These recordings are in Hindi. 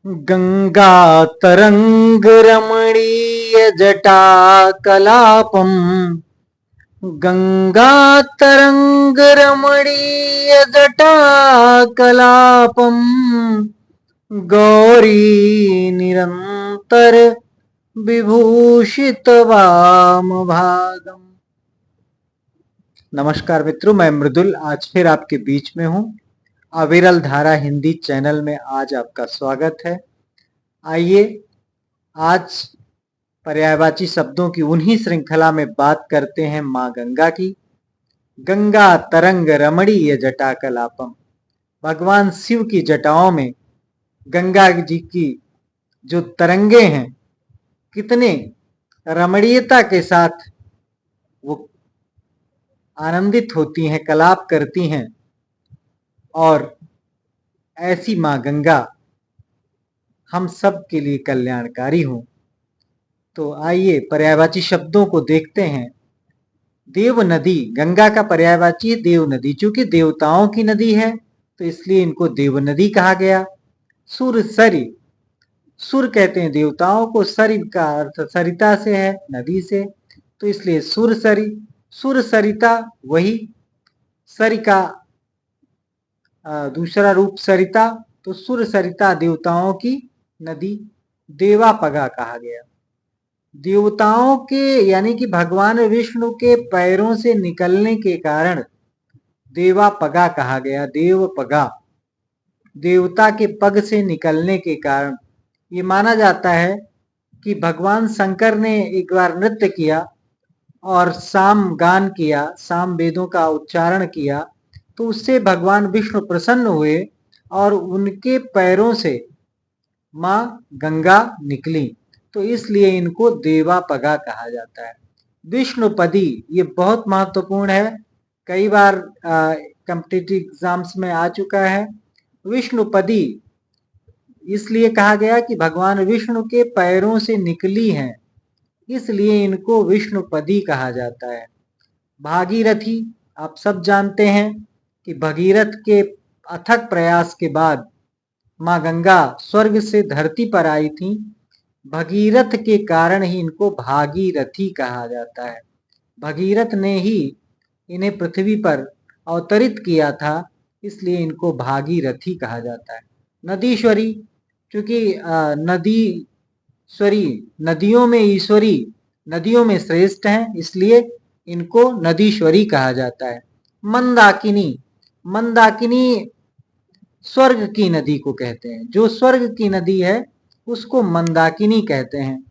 गंगा तरंग रमणीय जटा कलापम। गंगा तरंग रमणीय जटा कलापम। गौरी निरंतर विभूषित वाम भागम। नमस्कार मित्रों, मैं मृदुल आज फिर आपके बीच में हूँ। अविरल धारा हिंदी चैनल में आज आपका स्वागत है। आइए आज पर्यायवाची शब्दों की उन्हीं श्रृंखला में बात करते हैं माँ गंगा की। गंगा तरंग रमणीय जटा कलापम। भगवान शिव की जटाओं में गंगा जी की जो तरंगे हैं, कितने रमणीयता के साथ वो आनंदित होती हैं, कलाप करती हैं। और ऐसी माँ गंगा हम सब के लिए कल्याणकारी हो। तो आइए पर्यायवाची शब्दों को देखते हैं। देव नदी, गंगा का पर्यायवाची है देव नदी। चूंकि देवताओं की नदी है तो इसलिए इनको देव नदी कहा गया। सुर सरी, सुर कहते हैं देवताओं को, सरी का अर्थ सरिता से है, नदी से, तो इसलिए सुर सरी, सुर सरिता वही, सरी का दूसरा रूप सरिता, तो सुर सरिता देवताओं की नदी देवापगा कहा गया। देवताओं के यानी कि भगवान विष्णु के पैरों से निकलने के कारण देवापगा कहा गया। देवपगा, देवता के पग से निकलने के कारण ये माना जाता है कि भगवान शंकर ने एक बार नृत्य किया और साम गान किया, साम वेदों का उच्चारण किया, तो उससे भगवान विष्णु प्रसन्न हुए और उनके पैरों से माँ गंगा निकली, तो इसलिए इनको देवापगा कहा जाता है। विष्णुपदी ये बहुत महत्वपूर्ण है, कई बार कॉम्पिटिटिव एग्जाम्स में आ चुका है। विष्णुपदी इसलिए कहा गया कि भगवान विष्णु के पैरों से निकली हैं, इसलिए इनको विष्णुपदी कहा जाता है। भागीरथी, आप सब जानते हैं कि भगीरथ के अथक प्रयास के बाद माँ गंगा स्वर्ग से धरती पर आई थी। भगीरथ के कारण ही इनको भागीरथी कहा जाता है। भगीरथ ने ही इन्हें पृथ्वी पर अवतरित किया था, इसलिए इनको भागीरथी कहा जाता है। नदीश्वरी, क्योंकि नदीश्वरी नदियों में ईश्वरी, नदियों में श्रेष्ठ हैं, इसलिए इनको नदीश्वरी कहा जाता है। मंदाकिनी, मंदाकिनी स्वर्ग की नदी को कहते हैं। जो स्वर्ग की नदी है उसको मंदाकिनी कहते हैं।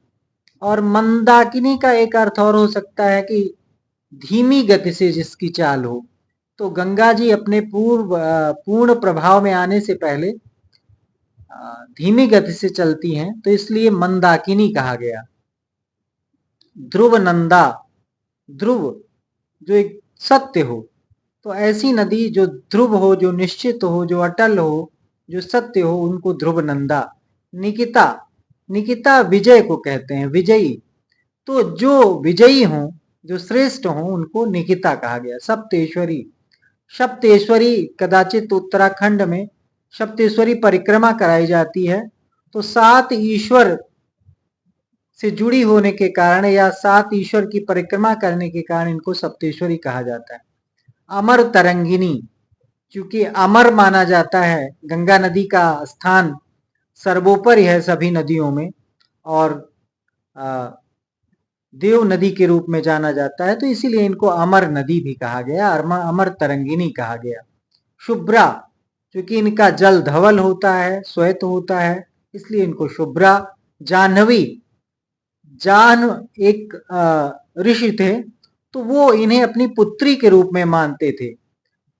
और मंदाकिनी का एक अर्थ और हो सकता है कि धीमी गति से जिसकी चाल हो। तो गंगा जी अपने पूर्ण प्रभाव में आने से पहले धीमी गति से चलती हैं, तो इसलिए मंदाकिनी कहा गया। ध्रुव नंदा, ध्रुव जो एक सत्य हो, तो ऐसी नदी जो ध्रुव हो, जो निश्चित हो, जो अटल हो, जो सत्य हो, उनको ध्रुव नंदा। निकिता, निकिता विजय को कहते हैं, विजयी। तो जो विजयी हों, जो श्रेष्ठ हों, उनको निकिता कहा गया। सप्तेश्वरी, सप्तेश्वरी कदाचित उत्तराखंड में सप्तेश्वरी परिक्रमा कराई जाती है, तो 7 ईश्वर से जुड़ी होने के कारण या 7 ईश्वर की परिक्रमा करने के कारण इनको सप्तेश्वरी कहा जाता है। अमर तरंगिनी, क्योंकि अमर माना जाता है, गंगा नदी का स्थान सर्वोपरि है सभी नदियों में और देव नदी के रूप में जाना जाता है, तो इसीलिए इनको अमर नदी भी कहा गया, अमर तरंगिनी कहा गया। शुभ्रा, क्योंकि इनका जल धवल होता है, श्वेत होता है, इसलिए इनको शुभ्रा। जाह्नवी, जाह्न एक ऋषि थे, तो वो इन्हें अपनी पुत्री के रूप में मानते थे,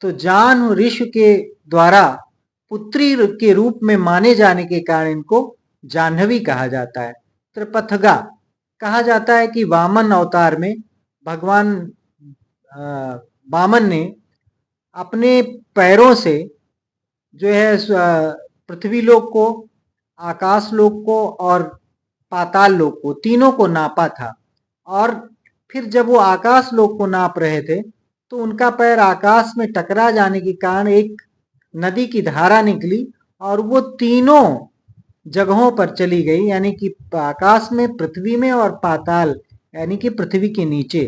तो जाह्न ऋषि के द्वारा पुत्री के रूप में माने जाने के कारण इनको जाह्नवी कहा जाता है। त्रिपथगा, कहा जाता है कि वामन अवतार में भगवान वामन ने अपने पैरों से जो है पृथ्वी लोक को, आकाश लोक को और पाताल लोक को, तीनों को नापा था। और फिर जब वो आकाश लोक को नाप रहे थे तो उनका पैर आकाश में टकरा जाने के कारण एक नदी की धारा निकली और वो तीनों जगहों पर चली गई, यानी कि आकाश में, पृथ्वी में और पाताल यानी कि पृथ्वी के नीचे,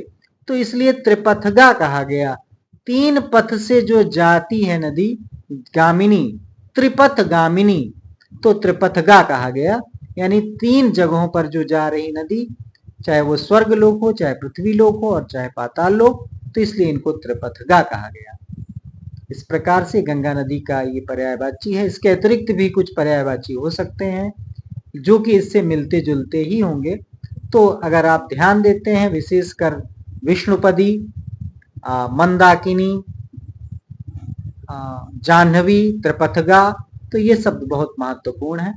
तो इसलिए त्रिपथगा कहा गया। 3 पथ से जो जाती है नदी गामिनी, त्रिपथ गामिनी, तो त्रिपथगा कहा गया। यानी 3 जगहों पर जो जा रही नदी, चाहे वो स्वर्ग लोक हो, चाहे पृथ्वी लोक हो और चाहे पाताल लोक, तो इसलिए इनको त्रिपथगा कहा गया। इस प्रकार से गंगा नदी का ये पर्यायवाची है। इसके अतिरिक्त भी कुछ पर्यायवाची हो सकते हैं जो कि इससे मिलते जुलते ही होंगे। तो अगर आप ध्यान देते हैं, विशेषकर विष्णुपदी, मंदाकिनी, जाह्नवी, त्रिपथगा, तो ये शब्द बहुत महत्वपूर्ण है।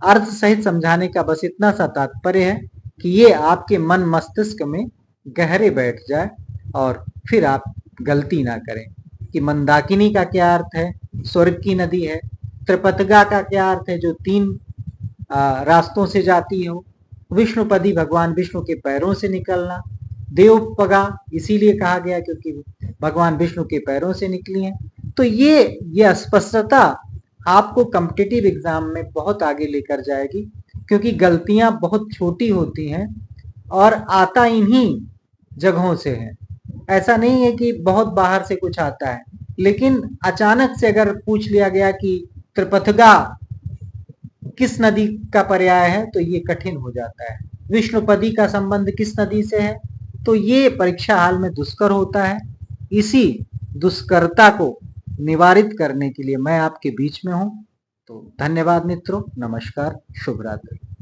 अर्थ सहित समझाने का बस इतना सा तात्पर्य है कि ये आपके मन मस्तिष्क में गहरे बैठ जाए और फिर आप गलती ना करें कि मंदाकिनी का क्या अर्थ है, स्वर्ग की नदी है। त्रिपथगा का क्या अर्थ है, जो 3 रास्तों से जाती हो। विष्णुपदी, भगवान विष्णु के पैरों से निकलना। देवपगा इसीलिए कहा गया क्योंकि भगवान विष्णु के पैरों से निकली हैं। तो ये स्पष्टता आपको कॉम्पिटिटिव एग्जाम में बहुत आगे लेकर जाएगी, क्योंकि गलतियां बहुत छोटी होती हैं और आता इन्हीं जगहों से है। ऐसा नहीं है कि बहुत बाहर से कुछ आता है, लेकिन अचानक से अगर पूछ लिया गया कि त्रिपथगा किस नदी का पर्याय है, तो ये कठिन हो जाता है। विष्णुपदी का संबंध किस नदी से है, तो ये परीक्षा हाल में दुष्कर होता है। इसी दुष्करता को निवारित करने के लिए मैं आपके बीच में हूं। तो धन्यवाद मित्रों, नमस्कार, शुभ रात्रि।